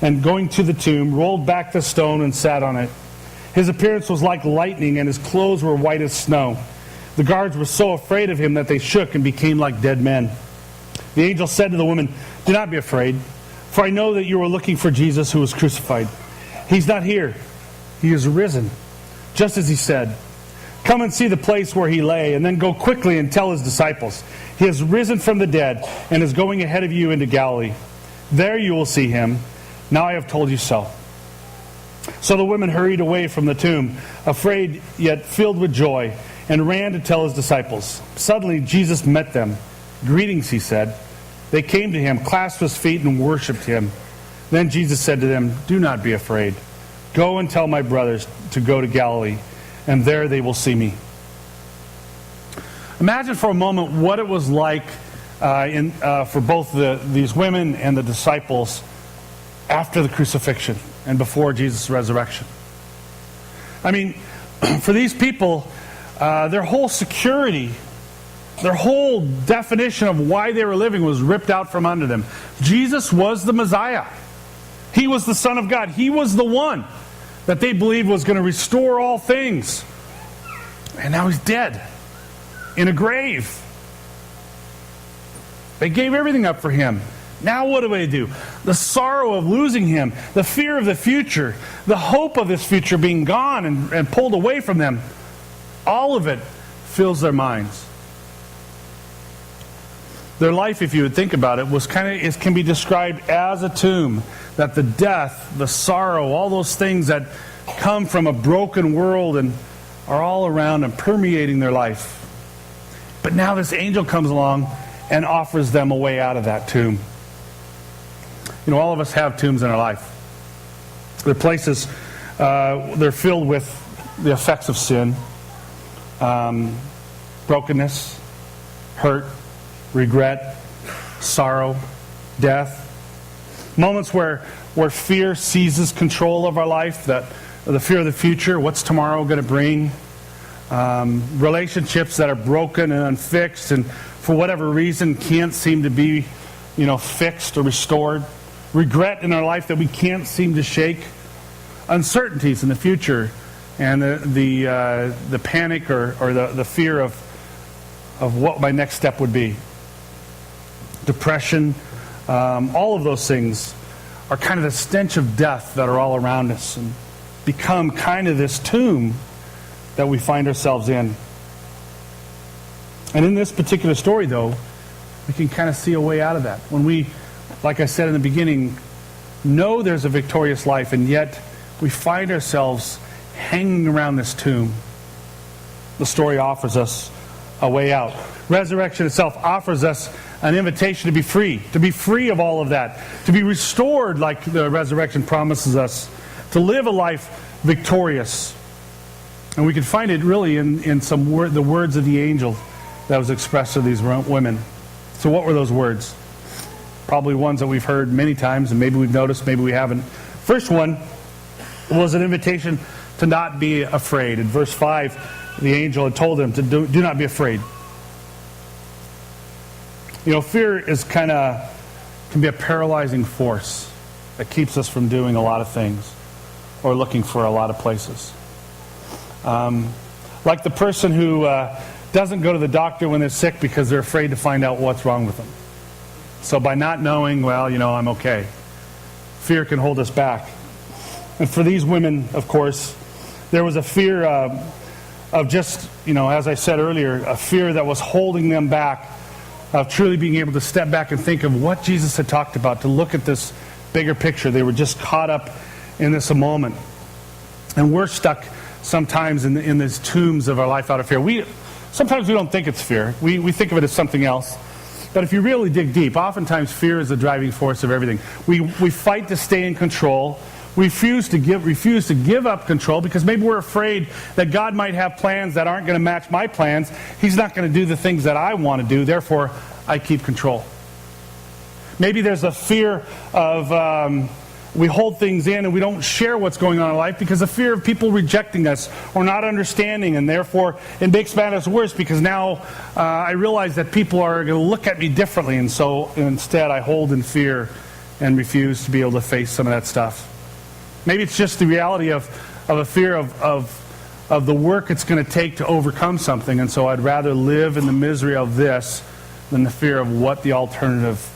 and going to the tomb, rolled back the stone and sat on it. His appearance was like lightning, and his clothes were white as snow. The guards were so afraid of him that they shook and became like dead men. The angel said to the woman, "Do not be afraid, for I know that you are looking for Jesus who was crucified. He's not here. He is risen, just as he said. Come and see the place where he lay, and then go quickly and tell his disciples. He has risen from the dead and is going ahead of you into Galilee. There you will see him. Now I have told you so." So the women hurried away from the tomb, afraid yet filled with joy, and ran to tell his disciples. Suddenly Jesus met them. "Greetings," he said. They came to him, clasped his feet, and worshipped him. Then Jesus said to them, "Do not be afraid. Go and tell my brothers to go to Galilee, and there they will see me." Imagine for a moment what it was like for both these women and the disciples after the crucifixion and before Jesus' resurrection. I mean, for these people, their whole security, their whole definition of why they were living was ripped out from under them. Jesus was the Messiah. He was the Son of God. He was the one that they believed was going to restore all things. And now he's dead in a grave. They gave everything up for him. Now what do they do? The sorrow of losing him, the fear of the future, the hope of this future being gone and pulled away from them, all of it fills their minds. Their life, if you would think about it, can be described as a tomb. That the death, the sorrow, all those things that come from a broken world and are all around and permeating their life. But now this angel comes along and offers them a way out of that tomb. You know, all of us have tombs in our life. They're places, they're filled with the effects of sin, brokenness, hurt, regret, sorrow, death. Moments where fear seizes control of our life, the fear of the future, what's tomorrow going to bring. Relationships that are broken and unfixed and for whatever reason can't seem to be, fixed or restored. Regret in our life that we can't seem to shake. Uncertainties in the future and the panic or the fear of what my next step would be. Depression. All of those things are kind of the stench of death that are all around us and become kind of this tomb that we find ourselves in. And in this particular story, though, we can kind of see a way out of that. When we, like I said in the beginning, know there's a victorious life, and yet we find ourselves hanging around this tomb, the story offers us a way out. Resurrection itself offers us an invitation to be free of all of that, to be restored like the resurrection promises us, to live a life victorious. And we can find it really in the words of the angel that was expressed to these women. So what were those words? Probably ones that we've heard many times, and maybe we've noticed, maybe we haven't. First one was an invitation to not be afraid. In verse 5, the angel had told them to do not be afraid. Fear can be a paralyzing force that keeps us from doing a lot of things or looking for a lot of places. Like the person who doesn't go to the doctor when they're sick because they're afraid to find out what's wrong with them. So by not knowing, I'm okay. Fear can hold us back. And for these women, of course, there was a fear of just, as I said earlier, a fear that was holding them back of truly being able to step back and think of what Jesus had talked about, to look at this bigger picture. They were just caught up in this moment. And we're stuck sometimes in these tombs of our life out of fear. Sometimes we don't think it's fear. We think of it as something else. But if you really dig deep, oftentimes fear is the driving force of everything. We fight to stay in control. We refuse to give up control because maybe we're afraid that God might have plans that aren't going to match my plans. He's not going to do the things that I want to do. Therefore, I keep control. Maybe there's a fear of we hold things in and we don't share what's going on in life because of fear of people rejecting us or not understanding, and therefore it makes matters worse because now I realize that people are going to look at me differently, and so instead I hold in fear and refuse to be able to face some of that stuff. Maybe it's just the reality of a fear of the work it's going to take to overcome something, and so I'd rather live in the misery of this than the fear of what the alternative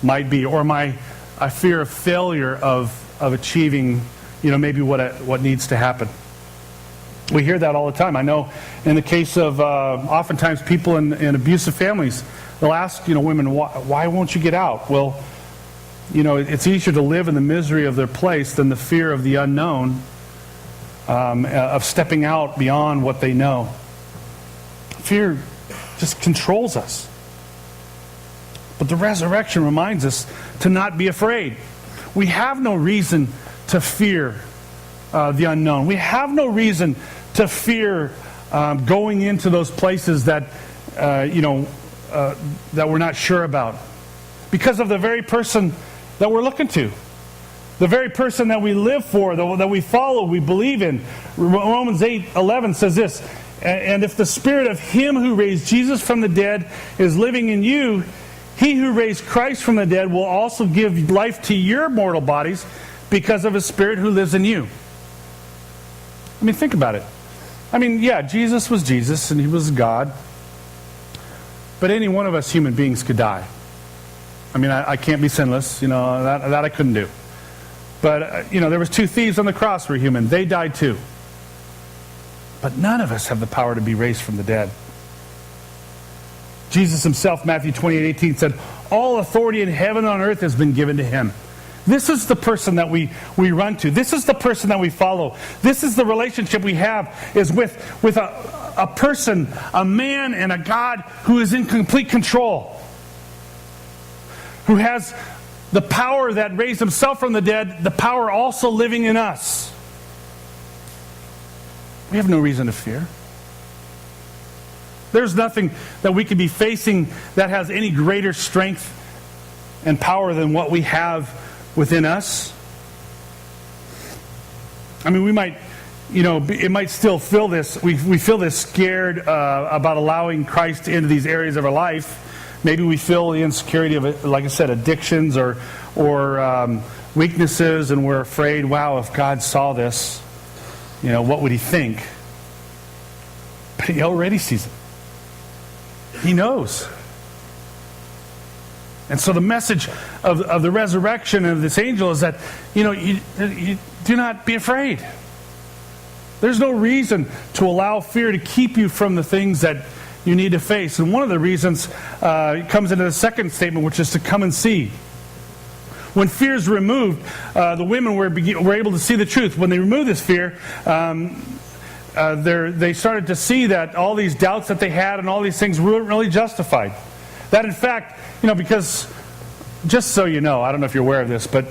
might be, or a fear of failure of achieving, maybe what needs to happen. We hear that all the time. I know in the case of oftentimes people in abusive families, they'll ask women, why won't you get out? Well, it's easier to live in the misery of their place than the fear of the unknown, of stepping out beyond what they know. Fear just controls us. But the resurrection reminds us to not be afraid. We have no reason to fear the unknown. We have no reason to fear going into those places that we're not sure about, because of the very person that we're looking to, the very person that we live for, that we follow, we believe in. Romans 8:11 says this, and if the spirit of him who raised Jesus from the dead is living in you, he who raised Christ from the dead will also give life to your mortal bodies because of his spirit who lives in you. I mean, think about it. I mean, yeah, Jesus was Jesus and he was God. But any one of us human beings could die. I mean, I can't be sinless, that I couldn't do. But, there was 2 thieves on the cross who were human. They died too. But none of us have the power to be raised from the dead. Jesus himself, Matthew 28:18, said, all authority in heaven and on earth has been given to him. This is the person that we run to. This is the person that we follow. This is the relationship we have, is with a person, a man and a God who is in complete control, who has the power that raised himself from the dead, the power also living in us. We have no reason to fear. There's nothing that we could be facing that has any greater strength and power than what we have within us. I mean, we might, it might still feel this. We feel this scared about allowing Christ into these areas of our life. Maybe we feel the insecurity of, like I said, addictions or weaknesses, and we're afraid, wow, if God saw this, what would he think? But he already sees it. He knows. And so the message of the resurrection of this angel is that, you do not be afraid. There's no reason to allow fear to keep you from the things that you need to face. And one of the reasons comes into the second statement, which is to come and see. When fear is removed, the women were able to see the truth. When they removed this fear, they started to see that all these doubts that they had and all these things weren't really justified. That in fact, because, just so you know, I don't know if you're aware of this, but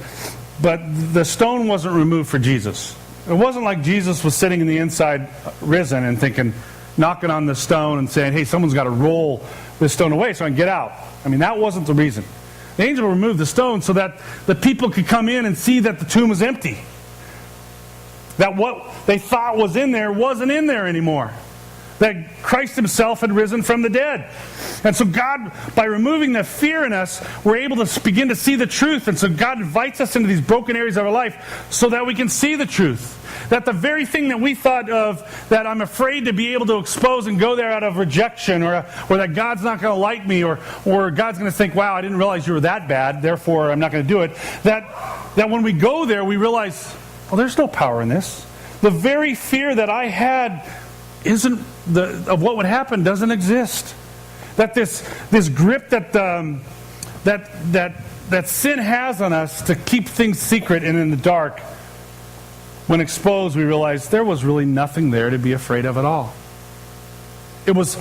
the stone wasn't removed for Jesus. It wasn't like Jesus was sitting in the inside, risen, and thinking, knocking on the stone and saying, hey, someone's got to roll this stone away so I can get out. I mean, that wasn't the reason. The angel removed the stone so that the people could come in and see that the tomb was empty. That what they thought was in there wasn't in there anymore. That Christ himself had risen from the dead. And so God, by removing the fear in us, we're able to begin to see the truth. And so God invites us into these broken areas of our life so that we can see the truth. That the very thing that we thought of, that I'm afraid to be able to expose and go there out of rejection, or that God's not going to like me, or God's going to think, wow, I didn't realize you were that bad, therefore I'm not going to do it. That when we go there, we realize, well, there's no power in this. The very fear that I had of what would happen doesn't exist. That this grip that sin has on us to keep things secret and in the dark, when exposed, we realize there was really nothing there to be afraid of at all. It was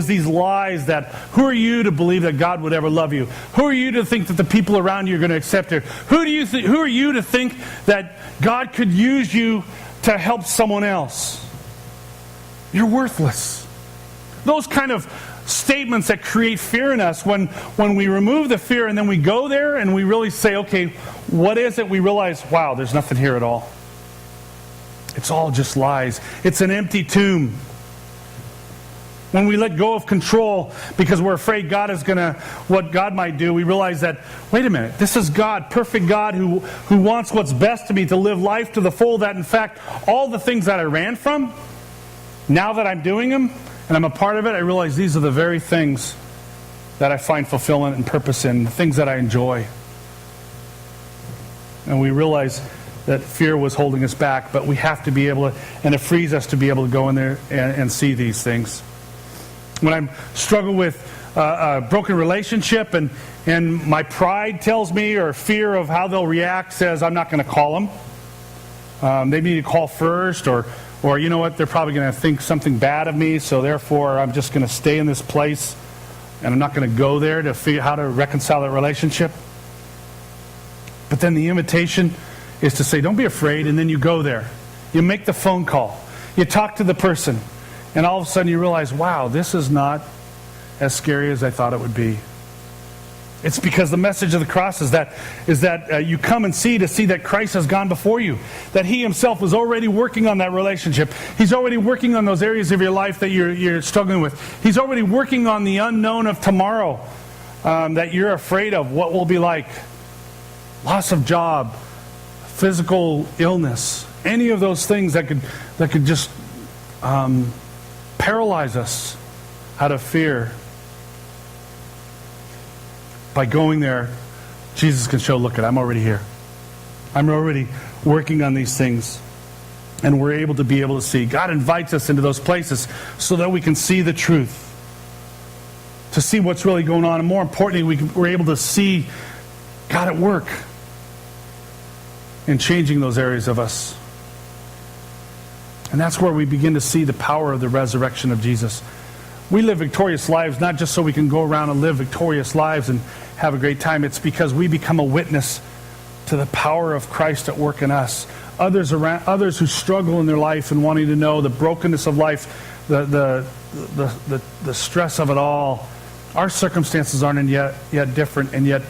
these lies that, who are you to believe that God would ever love you? Who are you to think that the people around you are going to accept you? Who are you to think that God could use you to help someone else? You're worthless. Those kind of statements that create fear in us, when we remove the fear and then we go there and we really say, okay, what is it? We realize, wow, there's nothing here at all. It's all just lies. It's an empty tomb. When we let go of control because we're afraid what God might do, we realize that, wait a minute, this is God, perfect God who wants what's best to me, to live life to the full, that in fact, all the things that I ran from, now that I'm doing them, and I'm a part of it, I realize these are the very things that I find fulfillment and purpose in, the things that I enjoy. And we realize that fear was holding us back, but we have to be able to, and it frees us to be able to go in there and see these things. When I'm struggling with a broken relationship and my pride tells me, or fear of how they'll react says, I'm not going to call them. They need to call first, or you know what, they're probably going to think something bad of me, so therefore I'm just going to stay in this place and I'm not going to go there to figure out how to reconcile that relationship. But then the invitation is to say, don't be afraid, and then you go there. You make the phone call. You talk to the person, and all of a sudden you realize, wow, this is not as scary as I thought it would be. It's because the message of the cross is that you come and see that Christ has gone before you, that He Himself was already working on that relationship. He's already working on those areas of your life that you're struggling with. He's already working on the unknown of tomorrow that you're afraid of, what will be like. Loss of job, physical illness, any of those things that could just paralyze us out of fear. By going there, Jesus can show, look, I'm already here. I'm already working on these things. And we're able to see. God invites us into those places so that we can see the truth. To see what's really going on. And more importantly, we're able to see God at work in changing those areas of us. And that's where we begin to see the power of the resurrection of Jesus. We live victorious lives not just so we can go around and live victorious lives and have a great time. It's because we become a witness to the power of Christ at work in us. Others who struggle in their life and wanting to know the brokenness of life, the stress of it all. Our circumstances aren't yet different, and yet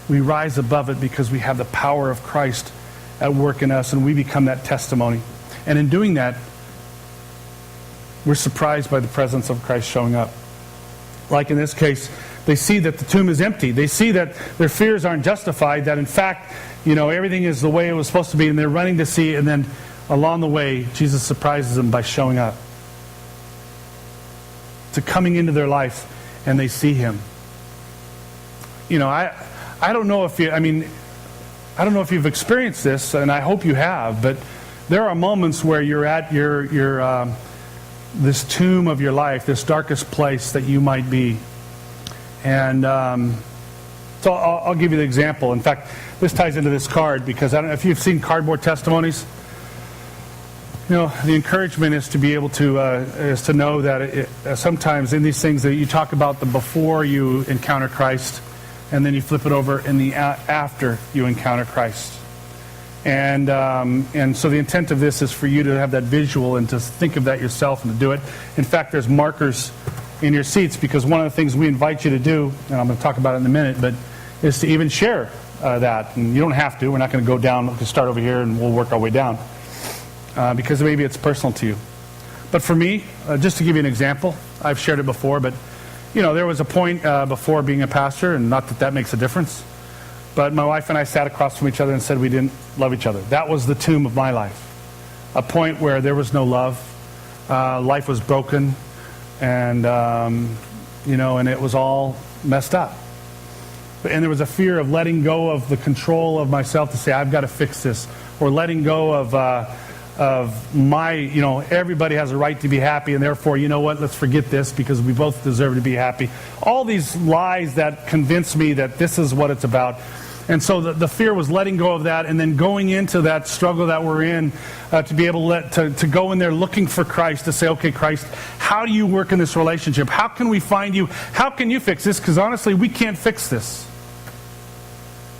we rise above it because we have the power of Christ at work in us, and we become that testimony. And in doing that, we're surprised by the presence of Christ showing up. Like in this case, they see that the tomb is empty. They see that their fears aren't justified, that in fact, everything is the way it was supposed to be, and they're running to see it, and then along the way, Jesus surprises them by showing up. To coming into their life, and they see Him. I don't know if I don't know if you've experienced this, and I hope you have, but there are moments where you're at your this tomb of your life, this darkest place that you might be. And so I'll give you the example. In fact, this ties into this card, because I don't know if you've seen cardboard testimonies. The encouragement is to be able to know that sometimes in these things that you talk about the before you encounter Christ, and then you flip it over in the after you encounter Christ. And so the intent of this is for you to have that visual and to think of that yourself and to do it. In fact, there's markers in your seats, because one of the things we invite you to do, and I'm going to talk about it in a minute, but is to even share that. And you don't have to. We're not going to go down. We can start over here and we'll work our way down. Because maybe it's personal to you. But for me, just to give you an example, I've shared it before, but there was a point before being a pastor, and not that makes a difference, but my wife and I sat across from each other and said we didn't love each other. That was the tomb of my life. A point where there was no love. Life was broken, and and it was all messed up. And there was a fear of letting go of the control of myself to say, I've got to fix this, or letting go of my, everybody has a right to be happy, and therefore, let's forget this because we both deserve to be happy. All these lies that convince me that this is what it's about. And so the fear was letting go of that, and then going into that struggle that we're in, to be able to go in there looking for Christ, to say, okay, Christ, how do you work in this relationship? How can we find you? How can you fix this? Because honestly, we can't fix this.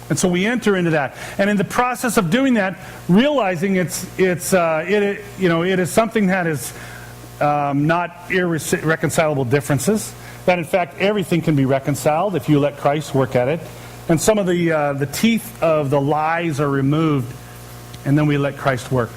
And so we enter into that, and in the process of doing that, realizing it is something that is not irreconcilable differences. That in fact everything can be reconciled if you let Christ work at it, and some of the teeth of the lies are removed, and then we let Christ work.